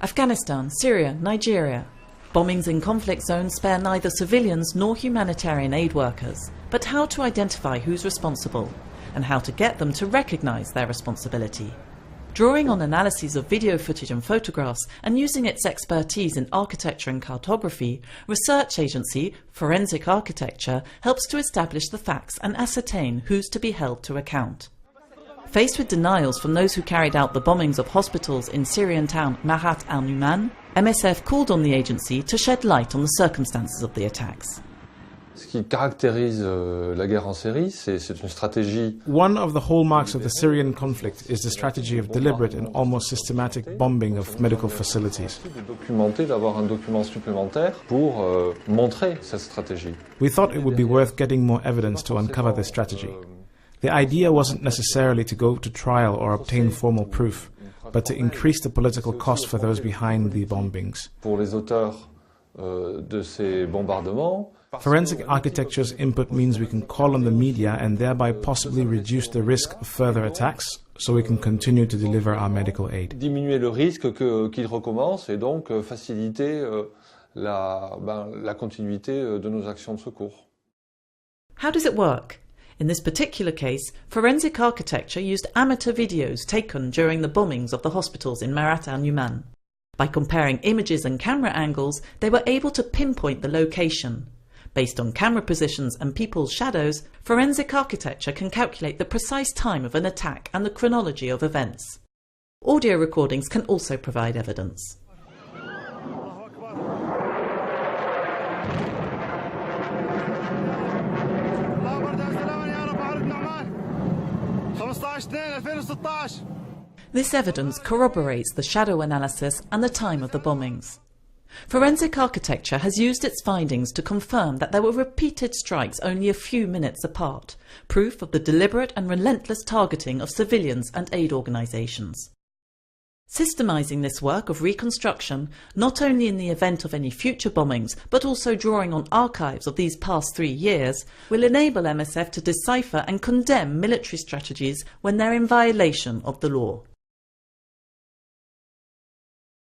Afghanistan, Syria, Nigeria. Bombings in conflict zones spare neither civilians nor humanitarian aid workers. But how to identify who's responsible, and how to get them to recognise their responsibility? Drawing on analyses of video footage and photographs and using its expertise in architecture and cartography, research agency Forensic Architecture helps to establish the facts and ascertain who's to be held to account. Faced with denials from those who carried out the bombings of hospitals in Syrian town Ma'arat Al Numan, MSF called on the agency to shed light on the circumstances of the attacks. Ce qui caractérise la guerre en Syrie, c'est une stratégie. One of the hallmarks of the Syrian conflict is the strategy of deliberate and almost systematic bombing of medical facilities. Documenter, d'avoir un document supplémentaire pour montrer cette stratégie. We thought it would be worth getting more evidence to uncover this strategy. The idea wasn't necessarily to go to trial or obtain formal proof, but to increase the political cost for those behind the bombings. Pour les auteurs de ces bombardements, Forensic Architecture's input means we can call on the media and thereby possibly reduce the risk of further attacks, so we can continue to deliver our medical aid. Diminuer le risque qu'ils recommencent et donc faciliter la continuité de nos actions de secours. How does it work? In this particular case, Forensic Architecture used amateur videos taken during the bombings of the hospitals in Ma'arat Al Numan. By comparing images and camera angles, they were able to pinpoint the location. Based on camera positions and people's shadows, Forensic Architecture can calculate the precise time of an attack and the chronology of events. Audio recordings can also provide evidence. This evidence corroborates the shadow analysis and the time of the bombings. Forensic Architecture has used its findings to confirm that there were repeated strikes only a few minutes apart, proof of the deliberate and relentless targeting of civilians and aid organisations. Systemizing this work of reconstruction, not only in the event of any future bombings, but also drawing on archives of these past 3 years, will enable MSF to decipher and condemn military strategies when they're in violation of the law.